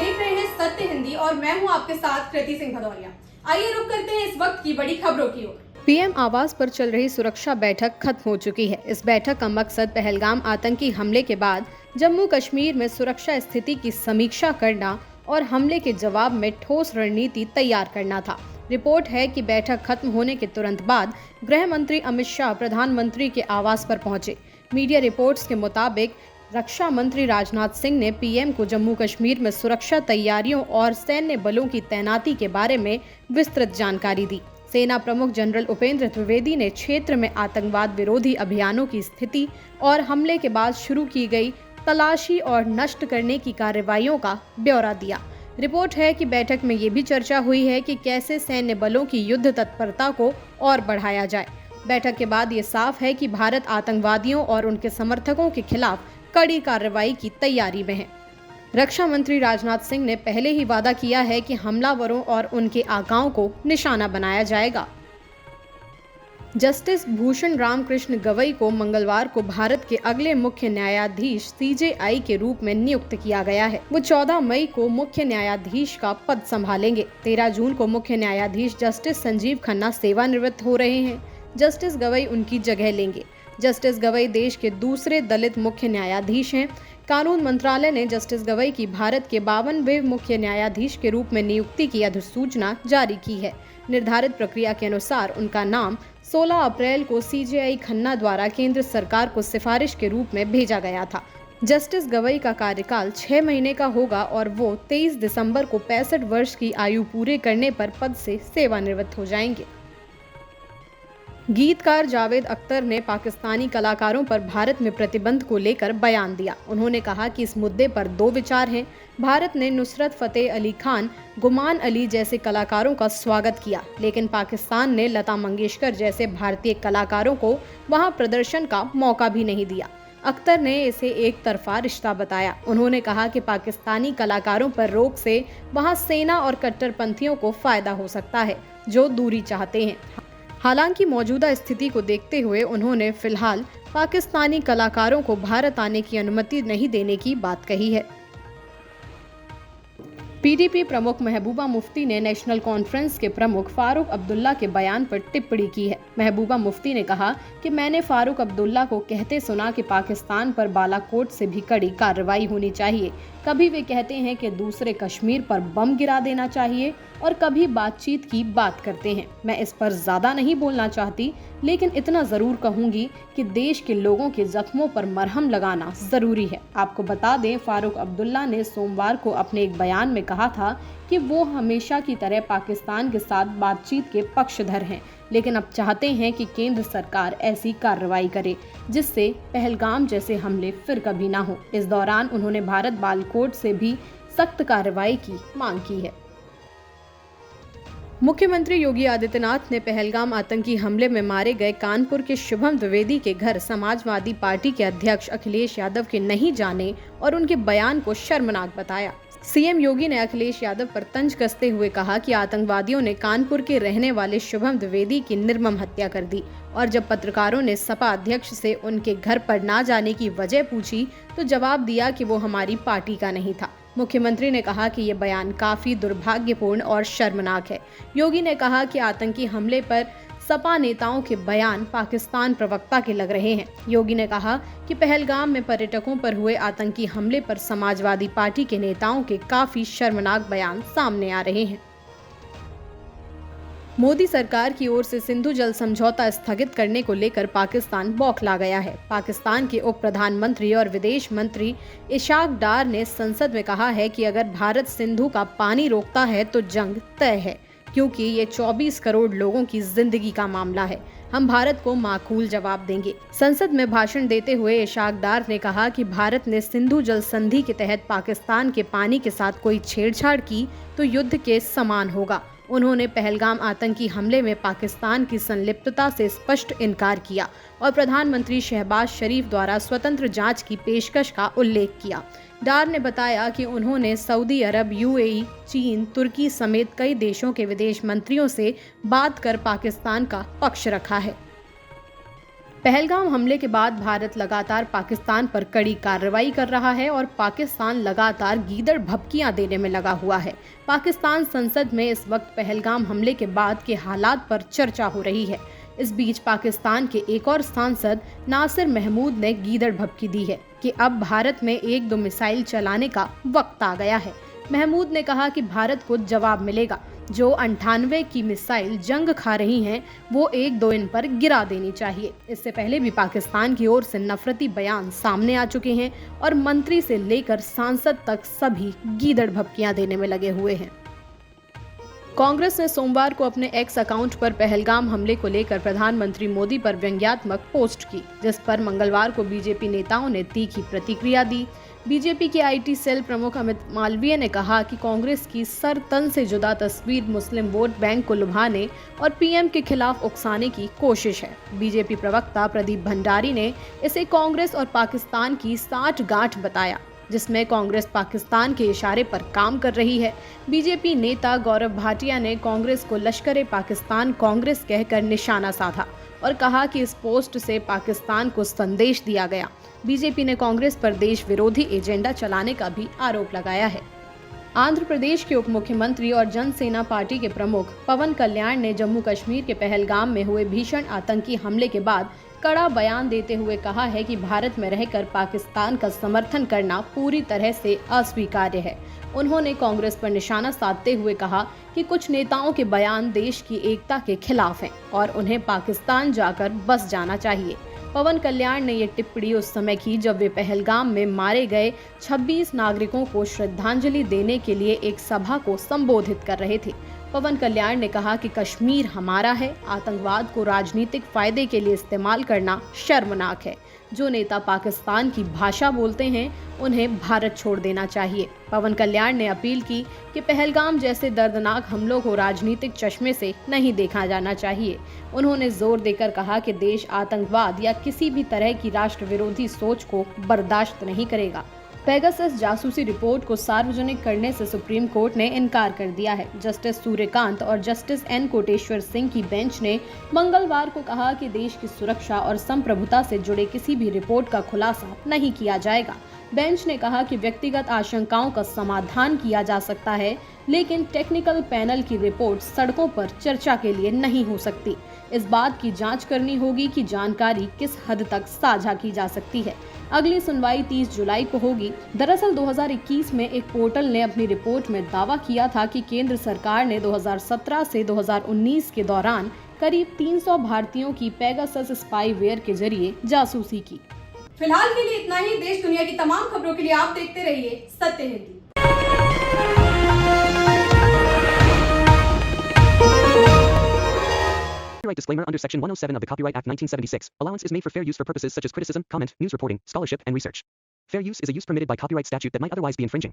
देख रहे हैं सत्य हिंदी और मैं हूं आपके साथ कृति सिंह भदौरिया। आइए रुक करते हैं इस वक्त की बड़ी खबरों की ओर। पीएम आवास पर चल रही सुरक्षा बैठक खत्म हो चुकी है। इस बैठक का मकसद पहलगाम आतंकी हमले के बाद जम्मू कश्मीर में सुरक्षा स्थिति की समीक्षा करना और हमले के जवाब में ठोस रणनीति तैयार करना था। रिपोर्ट है कि बैठक खत्म होने के तुरंत बाद गृह मंत्री अमित शाह प्रधानमंत्री के आवास पर पहुंचे। मीडिया रिपोर्ट्स के मुताबिक रक्षा मंत्री राजनाथ सिंह ने पीएम को जम्मू कश्मीर में सुरक्षा तैयारियों और सैन्य बलों की तैनाती के बारे में विस्तृत जानकारी दी। सेना प्रमुख जनरल उपेंद्र द्विवेदी ने क्षेत्र में आतंकवाद विरोधी अभियानों की स्थिति और हमले के बाद शुरू की गई तलाशी और नष्ट करने की कार्रवाइयों का ब्यौरा दिया। रिपोर्ट है कि बैठक में ये भी चर्चा हुई है कि कैसे सैन्य बलों की युद्ध तत्परता को और बढ़ाया जाए। बैठक के बाद ये साफ है कि भारत आतंकवादियों और उनके समर्थकों के खिलाफ कड़ी कार्रवाई की तैयारी में है। रक्षा मंत्री राजनाथ सिंह ने पहले ही वादा किया है कि हमलावरों और उनके आकाओं को निशाना बनाया जाएगा। जस्टिस भूषण रामकृष्ण गवई को मंगलवार को भारत के अगले मुख्य न्यायाधीश सीजेआई के रूप में नियुक्त किया गया है। वो 14 मई को मुख्य न्यायाधीश का पद संभालेंगे। 13 जून को मुख्य न्यायाधीश जस्टिस संजीव खन्ना सेवानिवृत्त हो रहे हैं। जस्टिस गवई उनकी जगह लेंगे। जस्टिस गवई देश के दूसरे दलित मुख्य न्यायाधीश हैं। कानून मंत्रालय ने जस्टिस गवई की भारत के 52वें मुख्य न्यायाधीश के रूप में नियुक्ति की अधिसूचना जारी की है। निर्धारित प्रक्रिया के अनुसार उनका नाम 16 अप्रैल को सीजेआई खन्ना द्वारा केंद्र सरकार को सिफारिश के रूप में भेजा गया था। जस्टिस गवई का कार्यकाल 6 महीने का होगा और वो 23 दिसंबर को 65 वर्ष की आयु पूरे करने पर पद से सेवानिवृत्त हो जाएंगे। गीतकार जावेद अख्तर ने पाकिस्तानी कलाकारों पर भारत में प्रतिबंध को लेकर बयान दिया। उन्होंने कहा कि इस मुद्दे पर दो विचार हैं। भारत ने नुसरत फतेह अली खान, गुमान अली जैसे कलाकारों का स्वागत किया, लेकिन पाकिस्तान ने लता मंगेशकर जैसे भारतीय कलाकारों को वहां प्रदर्शन का मौका भी नहीं दिया। अख्तर ने इसे एक तरफा रिश्ता बताया। उन्होंने कहा कि पाकिस्तानी कलाकारों पर रोक से वहां सेना और कट्टरपंथियों को फायदा हो सकता है, जो दूरी चाहते हैं। हालांकि मौजूदा स्थिति को देखते हुए उन्होंने फिलहाल पाकिस्तानी कलाकारों को भारत आने की अनुमति नहीं देने की बात कही है। पीडीपी प्रमुख महबूबा मुफ्ती ने नेशनल कॉन्फ्रेंस के प्रमुख फारूक अब्दुल्ला के बयान पर टिप्पणी की है। महबूबा मुफ्ती ने कहा कि मैंने फारूक अब्दुल्ला को कहते सुना कि पाकिस्तान पर बालाकोट से भी कड़ी कार्रवाई होनी चाहिए। कभी वे कहते हैं कि दूसरे कश्मीर पर बम गिरा देना चाहिए और कभी बातचीत की बात करते हैं। मैं इस पर ज्यादा नहीं बोलना चाहती, लेकिन इतना जरूर कहूंगी कि देश के लोगों के जख्मों पर मरहम लगाना जरूरी है। आपको बता दें, फारूक अब्दुल्ला ने सोमवार को अपने एक बयान में कहा था कि वो हमेशा की तरह पाकिस्तान के साथ बातचीत के पक्षधर हैं, लेकिन अब चाहते हैं कि केंद्र सरकार ऐसी कार्रवाई करे जिससे पहलगाम जैसे हमले फिर कभी ना हो। इस दौरान उन्होंने भारत बालाकोट से भी सख्त कार्रवाई की मांग की है। मुख्यमंत्री योगी आदित्यनाथ ने पहलगाम आतंकी हमले में मारे गए कानपुर के शुभम द्विवेदी के घर समाजवादी पार्टी के अध्यक्ष अखिलेश यादव के नहीं जाने और उनके बयान को शर्मनाक बताया। सीएम योगी ने अखिलेश यादव पर तंज कसते हुए कहा कि आतंकवादियों ने कानपुर के रहने वाले शुभम द्विवेदी की निर्मम हत्या कर दी, और जब पत्रकारों ने सपा अध्यक्ष से उनके घर पर ना जाने की वजह पूछी तो जवाब दिया कि वो हमारी पार्टी का नहीं था। मुख्यमंत्री ने कहा कि ये बयान काफी दुर्भाग्यपूर्ण और शर्मनाक है। योगी ने कहा कि आतंकी हमले पर सपा नेताओं के बयान पाकिस्तान प्रवक्ता के लग रहे हैं। योगी ने कहा कि पहलगाम में पर्यटकों पर हुए आतंकी हमले पर समाजवादी पार्टी के नेताओं के काफी शर्मनाक बयान सामने आ रहे हैं। मोदी सरकार की ओर से सिंधु जल समझौता स्थगित करने को लेकर पाकिस्तान बौखला गया है। पाकिस्तान के उप प्रधानमंत्री और विदेश मंत्री इशाक डार ने संसद में कहा है कि अगर भारत सिंधु का पानी रोकता है तो जंग तय है, क्योंकि ये 24 करोड़ लोगों की जिंदगी का मामला है। हम भारत को माकूल जवाब देंगे। संसद में भाषण देते हुए इशाक डार ने कहा कि भारत ने सिंधु जल संधि के तहत पाकिस्तान के पानी के साथ कोई छेड़छाड़ की तो युद्ध के समान होगा। उन्होंने पहलगाम आतंकी हमले में पाकिस्तान की संलिप्तता से स्पष्ट इनकार किया और प्रधानमंत्री शहबाज शरीफ द्वारा स्वतंत्र जांच की पेशकश का उल्लेख किया। डार ने बताया कि उन्होंने सऊदी अरब, यूएई, चीन, तुर्की समेत कई देशों के विदेश मंत्रियों से बात कर पाकिस्तान का पक्ष रखा है। पहलगाम हमले के बाद भारत लगातार पाकिस्तान पर कड़ी कार्रवाई कर रहा है और पाकिस्तान लगातार गीदड़ भभकियां देने में लगा हुआ है। पाकिस्तान संसद में इस वक्त पहलगाम हमले के बाद के हालात पर चर्चा हो रही है। इस बीच पाकिस्तान के एक और सांसद नासिर महमूद ने गीदड़ भभकी दी है कि अब भारत में 1-2 मिसाइल चलाने का वक्त आ गया है। महमूद ने कहा कि भारत को जवाब मिलेगा। जो 98 की मिसाइल जंग खा रही हैं, वो 1-2 इन पर गिरा देनी चाहिए। इससे पहले भी पाकिस्तान की ओर से नफरती बयान सामने आ चुके हैं और मंत्री से लेकर सांसद तक सभी गीदड़ भभकियां देने में लगे हुए हैं। कांग्रेस ने सोमवार को अपने एक्स अकाउंट पर पहलगाम हमले को लेकर प्रधानमंत्री मोदी पर व्यंग्यात्मक पोस्ट की, जिस पर मंगलवार को बीजेपी नेताओं ने तीखी प्रतिक्रिया दी। बीजेपी के आईटी सेल प्रमुख अमित मालवीय ने कहा कि कांग्रेस की सर तन से जुदा तस्वीर मुस्लिम वोट बैंक को लुभाने और पीएम के खिलाफ उकसाने की कोशिश है। बीजेपी प्रवक्ता प्रदीप भंडारी ने इसे कांग्रेस और पाकिस्तान की साठगांठ बताया, जिसमें कांग्रेस पाकिस्तान के इशारे पर काम कर रही है। बीजेपी नेता गौरव भाटिया ने कांग्रेस को लश्कर पाकिस्तान कांग्रेस कहकर निशाना साधा और कहा कि इस पोस्ट से पाकिस्तान को संदेश दिया गया। बीजेपी ने कांग्रेस पर देश विरोधी एजेंडा चलाने का भी आरोप लगाया है। आंध्र प्रदेश के उप मुख्यमंत्री और जनसेना पार्टी के प्रमुख पवन कल्याण ने जम्मू कश्मीर के पहलगाम में हुए भीषण आतंकी हमले के बाद कड़ा बयान देते हुए कहा है कि भारत में रहकर पाकिस्तान का समर्थन करना पूरी तरह से अस्वीकार्य है। उन्होंने कांग्रेस पर निशाना साधते हुए कहा कि कुछ नेताओं के बयान देश की एकता के खिलाफ हैं और उन्हें पाकिस्तान जाकर बस जाना चाहिए। पवन कल्याण ने ये टिप्पणी उस समय की जब वे पहलगाम में मारे गए 26 नागरिकों को श्रद्धांजलि देने के लिए एक सभा को संबोधित कर रहे थे। पवन कल्याण ने कहा कि कश्मीर हमारा है, आतंकवाद को राजनीतिक फायदे के लिए इस्तेमाल करना शर्मनाक है। जो नेता पाकिस्तान की भाषा बोलते हैं, उन्हें भारत छोड़ देना चाहिए। पवन कल्याण ने अपील की कि पहलगाम जैसे दर्दनाक हमलों को राजनीतिक चश्मे से नहीं देखा जाना चाहिए। उन्होंने जोर देकर कहा कि देश आतंकवाद या किसी भी तरह की राष्ट्र विरोधी सोच को बर्दाश्त नहीं करेगा। पेगासस जासूसी रिपोर्ट को सार्वजनिक करने से सुप्रीम कोर्ट ने इनकार कर दिया है। जस्टिस सूर्यकांत और जस्टिस एन कोटेश्वर सिंह की बेंच ने मंगलवार को कहा कि देश की सुरक्षा और संप्रभुता से जुड़े किसी भी रिपोर्ट का खुलासा नहीं किया जाएगा। बेंच ने कहा कि व्यक्तिगत आशंकाओं का समाधान किया जा सकता है, लेकिन टेक्निकल पैनल की रिपोर्ट सड़कों पर चर्चा के लिए नहीं हो सकती। इस बात की जांच करनी होगी कि जानकारी किस हद तक साझा की जा सकती है। अगली सुनवाई 30 जुलाई को होगी। दरअसल 2021 में एक पोर्टल ने अपनी रिपोर्ट में दावा किया था कि केंद्र सरकार ने 2017 से 2019 के दौरान करीब 300 भारतीयों की पेगासस स्पाईवेयर के जरिए जासूसी की। फिलहाल के लिए इतना ही। देश दुनिया की तमाम खबरों के लिए आप देखते रहिए सत्य Hindi. Copyright disclaimer under Section 107 of the Copyright Act 1976. Allowance is made for fair use for purposes such as criticism, comment, news reporting, scholarship, and research. Fair use is a use permitted by copyright statute that might otherwise be infringing.